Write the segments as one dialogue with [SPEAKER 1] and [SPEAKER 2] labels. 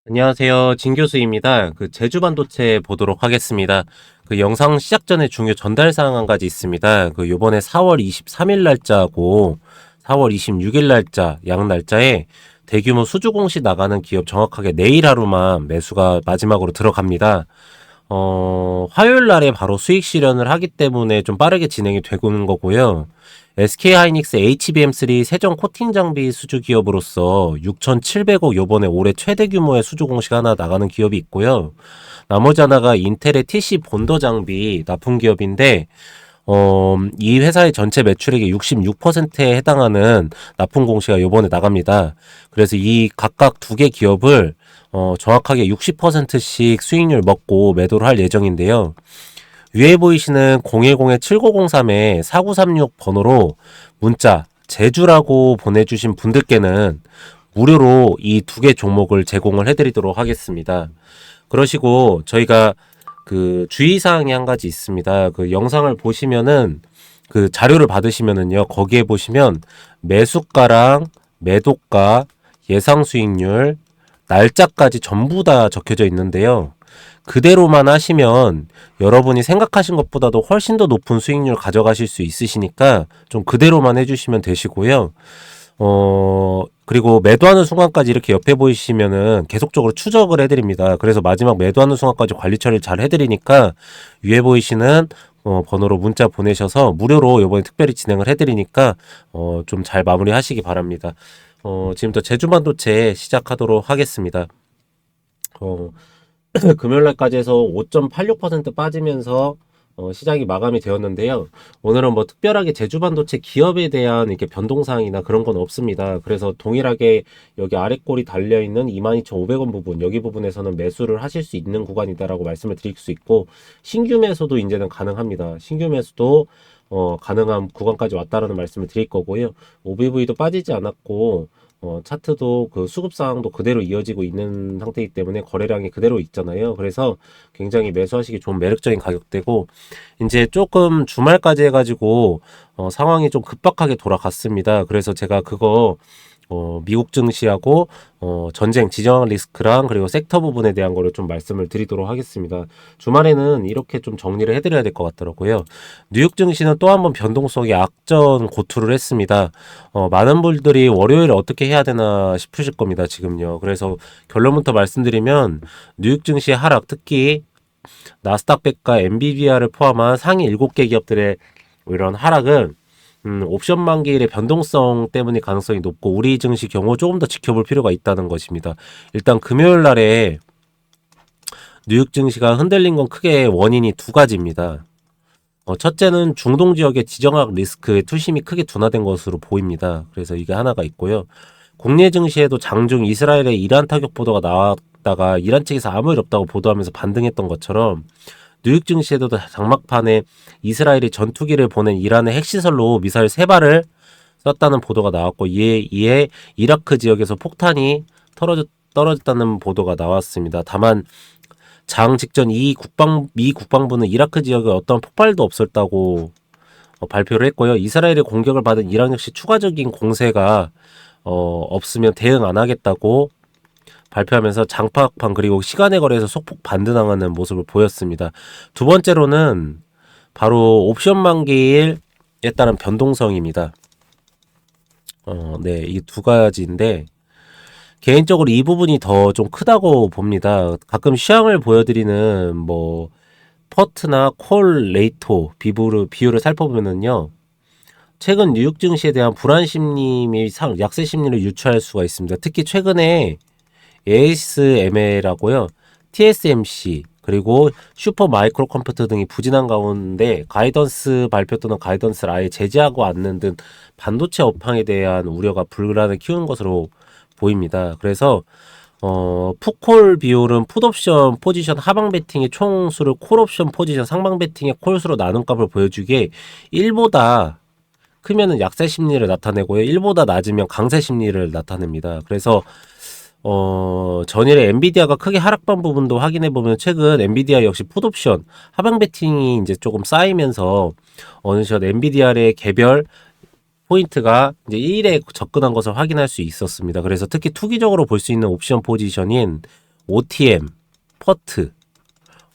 [SPEAKER 1] 안녕하세요. 진 교수입니다. 제주 반도체 보도록 하겠습니다. 영상 시작 전에 중요 전달 사항 한 가지 있습니다. 요번에 4월 23일 날짜하고 4월 26일 날짜, 양 날짜에 대규모 수주 공시 나가는 기업 정확하게 내일 하루만 매수가 마지막으로 들어갑니다. 화요일 날에 바로 수익 실현을 하기 때문에 좀 빠르게 진행이 되고 있는 거고요. SK하이닉스 HBM3 세정 코팅 장비 수주 기업으로서 6,700억 요번에 올해 최대 규모의 수주 공시가 하나 나가는 기업이 있고요. 나머지 하나가 인텔의 TC 본더 장비 납품 기업인데 이 회사의 전체 매출액의 66%에 해당하는 납품 공시가 요번에 나갑니다. 그래서 이 각각 두 개 기업을 정확하게 60%씩 수익률 먹고 매도를 할 예정인데요. 위에 보이시는 010-7903-4936 번호로 문자 제주라고 보내주신 분들께는 무료로 이 두 개 종목을 제공을 해드리도록 하겠습니다. 그러시고 저희가 주의사항이 한 가지 있습니다. 영상을 보시면은 자료를 받으시면은요, 거기에 보시면 매수가랑 매도가, 예상 수익률, 날짜까지 전부 다 적혀져 있는데요. 그대로만 하시면 여러분이 생각하신 것보다도 훨씬 더 높은 수익률 가져가실 수 있으시니까 좀 그대로만 해주시면 되시고요. 그리고 매도하는 순간까지 이렇게 옆에 보이시면은 계속적으로 추적을 해드립니다. 그래서 마지막 매도하는 순간까지 관리 처리를 잘 해드리니까 위에 보이시는 번호로 문자 보내셔서 무료로 이번에 특별히 진행을 해드리니까 좀 잘 마무리하시기 바랍니다. 지금부터 제주반도체 시작하도록 하겠습니다. 금요일날까지 해서 5.86% 빠지면서 시장이 마감이 되었는데요. 오늘은 뭐 특별하게 제주반도체 기업에 대한 이렇게 변동사항이나 그런 건 없습니다. 그래서 동일하게 여기 아래 꼴이 달려있는 22,500원 부분, 여기 부분에서는 매수를 하실 수 있는 구간이다라고 말씀을 드릴 수 있고, 신규 매수도 이제는 가능합니다. 신규 매수도 가능한 구간까지 왔다라는 말씀을 드릴 거고요. OBV도 빠지지 않았고, 차트도 수급 상황도 그대로 이어지고 있는 상태이기 때문에 거래량이 그대로 있잖아요. 그래서 굉장히 매수하시기 좋은 매력적인 가격대고, 이제 조금 주말까지 해가지고 상황이 좀 급박하게 돌아갔습니다. 그래서 제가 그거 미국 증시하고 전쟁 지정 리스크랑 그리고 섹터 부분에 대한 거를 좀 말씀을 드리도록 하겠습니다. 주말에는 이렇게 좀 정리를 해드려야 될 것 같더라고요. 뉴욕 증시는 또 한번 변동성이 악전 고투를 했습니다. 많은 분들이 월요일에 어떻게 해야 되나 싶으실 겁니다. 지금요. 그래서 결론부터 말씀드리면 뉴욕 증시의 하락, 특히 나스닥 100과 엔비디아를 포함한 상위 7개 기업들의 이런 하락은 옵션 만기일의 변동성 때문에 가능성이 높고, 우리 증시 경우 조금 더 지켜볼 필요가 있다는 것입니다. 일단 금요일 날에 뉴욕 증시가 흔들린 건 크게 원인이 두 가지입니다. 첫째는 중동 지역의 지정학 리스크의 투심이 크게 둔화된 것으로 보입니다. 그래서 이게 하나가 있고요. 국내 증시에도 장중 이스라엘의 이란 타격 보도가 나왔다가 이란 측에서 아무 일 없다고 보도하면서 반등했던 것처럼, 뉴욕 증시에도 장막판에 이스라엘이 전투기를 보낸 이란의 핵시설로 미사일 3발을 쐈다는 보도가 나왔고, 이에 이라크 지역에서 폭탄이 떨어졌다는 보도가 나왔습니다. 다만 장 직전 미 국방부는 이라크 지역에 어떤 폭발도 없었다고 발표를 했고요. 이스라엘의 공격을 받은 이란 역시 추가적인 공세가 없으면 대응 안 하겠다고 발표하면서 장파악판 그리고 시간의 거래에서 소폭 반등하는 모습을 보였습니다. 두 번째로는 바로 옵션 만기일에 따른 변동성입니다. 네, 이 두 가지인데 개인적으로 이 부분이 더 좀 크다고 봅니다. 가끔 시황을 보여드리는 뭐 퍼트나 콜 레이토 비율을 살펴보면은요, 최근 뉴욕 증시에 대한 불안 심리 및 약세 심리를 유추할 수가 있습니다. 특히 최근에 ASML하고요, TSMC, 그리고 슈퍼 마이크로 컴퓨터 등이 부진한 가운데 가이던스 발표 또는 가이던스를 아예 제재하고 않는 등 반도체 업황에 대한 우려가 불안을 키우는 것으로 보입니다. 그래서 풋콜 비율은 풋옵션 포지션 하방 베팅의 총수를 콜옵션 포지션 상방 베팅의 콜수로 나눈 값을 보여주기에 1보다 크면은 약세 심리를 나타내고요, 1보다 낮으면 강세 심리를 나타냅니다. 그래서 전일에 엔비디아가 크게 하락한 부분도 확인해보면 최근 엔비디아 역시 풋옵션 하방 베팅이 이제 조금 쌓이면서 어느덧 엔비디아의 개별 포인트가 이제 1에 접근한 것을 확인할 수 있었습니다. 그래서 특히 투기적으로 볼 수 있는 옵션 포지션인 OTM, 퍼트,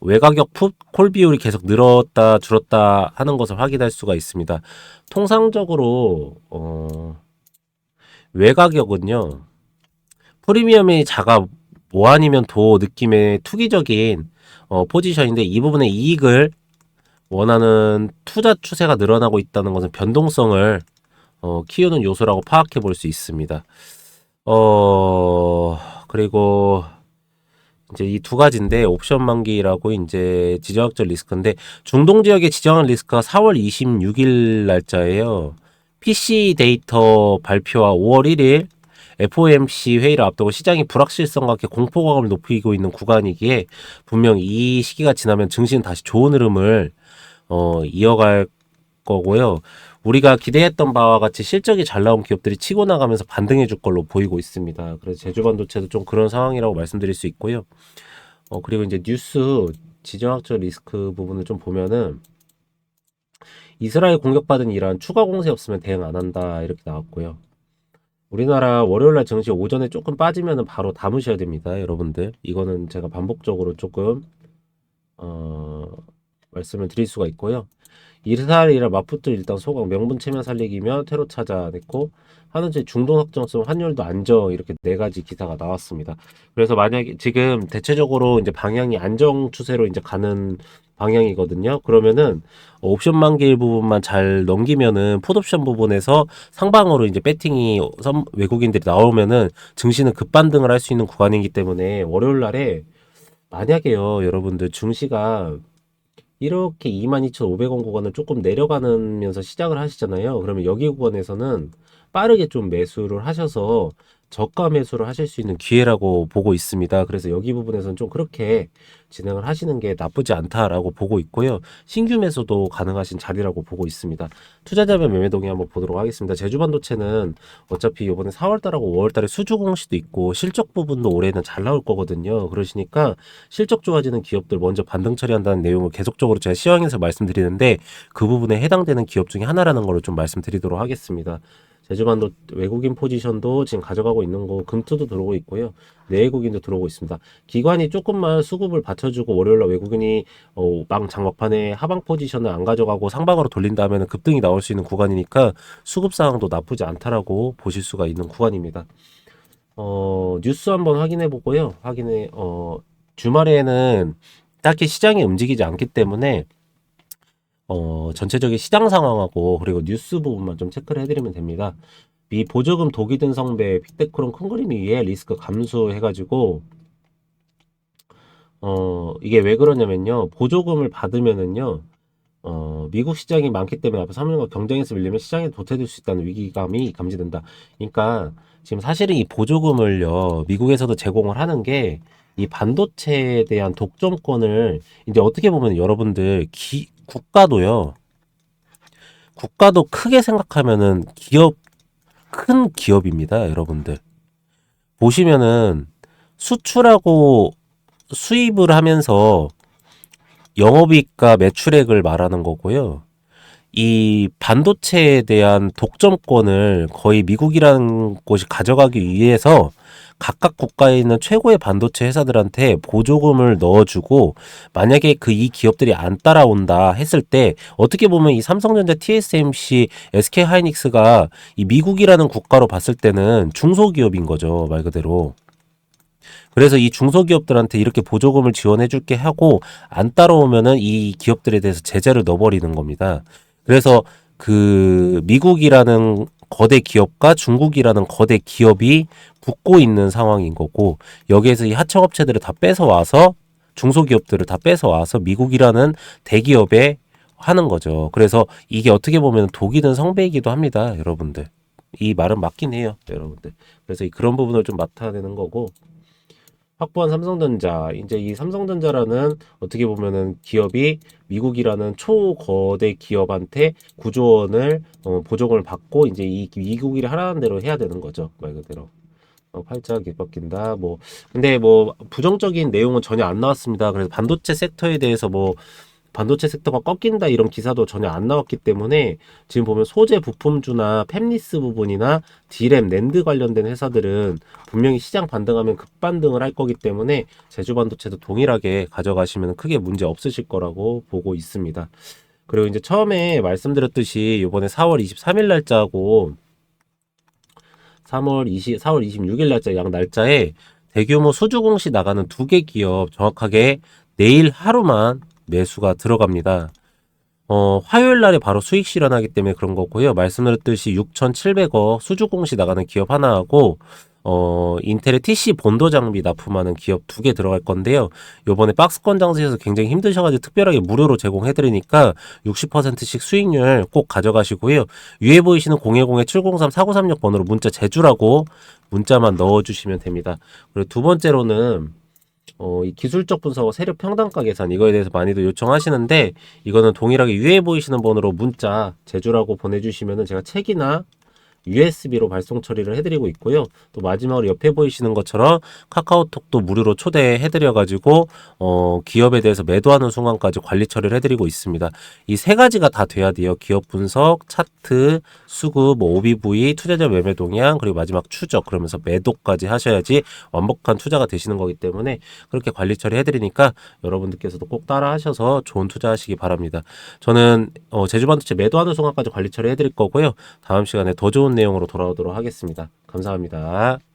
[SPEAKER 1] 외가격 풋, 콜 비율이 계속 늘었다 줄었다 하는 것을 확인할 수가 있습니다. 통상적으로 외가격은요, 프리미엄이 작아 뭐 아니면 도 느낌의 투기적인 포지션인데, 이 부분의 이익을 원하는 투자 추세가 늘어나고 있다는 것은 변동성을 키우는 요소라고 파악해 볼 수 있습니다. 그리고 이제 이 두 가지인데, 옵션 만기라고 이제 지정학적 리스크인데, 중동 지역의 지정학 리스크가 4월 26일 날짜예요. PC 데이터 발표와 5월 1일 FOMC 회의를 앞두고 시장이 불확실성과 함께 공포감을 높이고 있는 구간이기에, 분명 이 시기가 지나면 증시는 다시 좋은 흐름을 이어갈 거고요. 우리가 기대했던 바와 같이 실적이 잘 나온 기업들이 치고 나가면서 반등해 줄 걸로 보이고 있습니다. 그래서 제주반도체도 좀 그런 상황이라고 말씀드릴 수 있고요. 그리고 이제 뉴스 지정학적 리스크 부분을 좀 보면은, 이스라엘 공격받은 이란 추가 공세 없으면 대응 안 한다 이렇게 나왔고요. 우리나라 월요일날 증시 오전에 조금 빠지면은 바로 담으셔야 됩니다, 여러분들. 이거는 제가 반복적으로 조금 말씀을 드릴 수가 있고요. 이스라엘이라 마푸트 일단 소강 명분 체면 살리기며 테러 찾아냈고, 한은재 중동 확정성 환율도 안정, 이렇게 네 가지 기사가 나왔습니다. 그래서 만약에 지금 대체적으로 이제 방향이 안정 추세로 이제 가는 방향이거든요. 그러면은 옵션 만기일 부분만 잘 넘기면은 풋옵션 부분에서 상방으로 이제 배팅이 외국인들이 나오면은 증시는 급반등을 할 수 있는 구간이기 때문에, 월요일 날에 만약에요, 여러분들 증시가 이렇게 22,500원 구간을 조금 내려가면서 시작을 하시잖아요. 그러면 여기 구간에서는 빠르게 좀 매수를 하셔서 저가 매수를 하실 수 있는 기회라고 보고 있습니다. 그래서 여기 부분에서는 좀 그렇게 진행을 하시는 게 나쁘지 않다라고 보고 있고요. 신규 매수도 가능하신 자리라고 보고 있습니다. 투자자별 매매 동의 한번 보도록 하겠습니다. 제주반도체는 어차피 이번에 4월달하고 5월달에 수주 공시도 있고 실적 부분도 올해는 잘 나올 거거든요. 그러시니까 실적 좋아지는 기업들 먼저 반등 처리한다는 내용을 계속적으로 제가 시황에서 말씀드리는데, 그 부분에 해당되는 기업 중에 하나라는 걸로 좀 말씀드리도록 하겠습니다. 제주반도 외국인 포지션도 지금 가져가고 있는 거, 금투도 들어오고 있고요. 내외국인도 들어오고 있습니다. 기관이 조금만 수급을 받쳐주고 월요일날 외국인이 장막판에 하방 포지션을 안 가져가고 상방으로 돌린다면 급등이 나올 수 있는 구간이니까 수급 상황도 나쁘지 않다라고 보실 수가 있는 구간입니다. 뉴스 한번 확인해 보고요. 주말에는 딱히 시장이 움직이지 않기 때문에 전체적인 시장 상황하고 그리고 뉴스 부분만 좀 체크를 해드리면 됩니다. 미 보조금 독이 든 성배 빅테크론 큰 그림 위에 리스크 감수해가지고 이게 왜 그러냐면요, 보조금을 받으면은요 미국 시장이 많기 때문에 앞으로 3년간 경쟁에서 밀리면 시장에 도태될 수 있다는 위기감이 감지된다. 그러니까 지금 사실은 이 보조금을요, 미국에서도 제공을 하는 게 이 반도체에 대한 독점권을, 이제 어떻게 보면 여러분들 국가도 크게 생각하면은 큰 기업입니다, 여러분들. 보시면은 수출하고 수입을 하면서 영업이익과 매출액을 말하는 거고요. 이 반도체에 대한 독점권을 거의 미국이라는 곳이 가져가기 위해서 각각 국가에 있는 최고의 반도체 회사들한테 보조금을 넣어주고, 만약에 이 기업들이 안 따라온다 했을 때, 어떻게 보면 이 삼성전자, TSMC, SK하이닉스가 이 미국이라는 국가로 봤을 때는 중소기업인 거죠, 말 그대로. 그래서 이 중소기업들한테 이렇게 보조금을 지원해 줄게 하고 안 따라오면은 이 기업들에 대해서 제재를 넣어버리는 겁니다. 그래서 미국이라는 거대 기업과 중국이라는 거대 기업이 붙고 있는 상황인 거고, 여기에서 이 하청업체들을 다 뺏어와서, 중소기업들을 다 뺏어와서 미국이라는 대기업에 하는 거죠. 그래서 이게 어떻게 보면 독이 든 성배이기도 합니다, 여러분들. 이 말은 맞긴 해요, 여러분들. 그래서 그런 부분을 좀 맡아내는 거고, 확보한 삼성전자, 이제 이 삼성전자라는 어떻게 보면은 기업이 미국이라는 초거대 기업한테 9조 원을 보조금을 받고, 이제 이 미국이 하라는 대로 해야 되는 거죠, 말 그대로. 팔자 깃벗긴다. 근데 부정적인 내용은 전혀 안 나왔습니다. 그래서 반도체 섹터에 대해서 반도체 섹터가 꺾인다 이런 기사도 전혀 안 나왔기 때문에 지금 보면 소재 부품주나 팹리스 부분이나 D램, 낸드 관련된 회사들은 분명히 시장 반등하면 급반등을 할 거기 때문에 제주 반도체도 동일하게 가져가시면 크게 문제 없으실 거라고 보고 있습니다. 그리고 이제 처음에 말씀드렸듯이 이번에 4월 23일 날짜하고 4월 26일 날짜 양 날짜에 대규모 수주 공시 나가는 두 개 기업 정확하게 내일 하루만 매수가 들어갑니다. 화요일 날에 바로 수익 실현하기 때문에 그런 거고요. 말씀드렸듯이 6,700억 수주 공시 나가는 기업 하나하고 인텔의 TC 본도 장비 납품하는 기업 두 개 들어갈 건데요. 요번에 박스권 장세에서 굉장히 힘드셔가지고 특별하게 무료로 제공해드리니까 60%씩 수익률 꼭 가져가시고요. 위에 보이시는 010-703-4936 번호로 문자 제주라고 문자만 넣어주시면 됩니다. 그리고 두 번째로는 이 기술적 분석과 세력 평단가 계산 이거에 대해서 많이들 요청하시는데 이거는 동일하게 위에 보이시는 번호로 문자 제주라고 보내주시면은 제가 책이나 USB로 발송 처리를 해드리고 있고요. 또 마지막으로 옆에 보이시는 것처럼 카카오톡도 무료로 초대해드려가지고 기업에 대해서 매도하는 순간까지 관리 처리를 해드리고 있습니다. 이 세 가지가 다 돼야 돼요. 기업 분석, 차트, 수급, OBV, 투자자 매매 동향, 그리고 마지막 추적 그러면서 매도까지 하셔야지 완벽한 투자가 되시는 거기 때문에 그렇게 관리 처리해드리니까 여러분들께서도 꼭 따라 하셔서 좋은 투자하시기 바랍니다. 저는 제주반도체 매도하는 순간까지 관리 처리해드릴 거고요. 다음 시간에 더 좋은 내용으로 돌아오도록 하겠습니다. 감사합니다.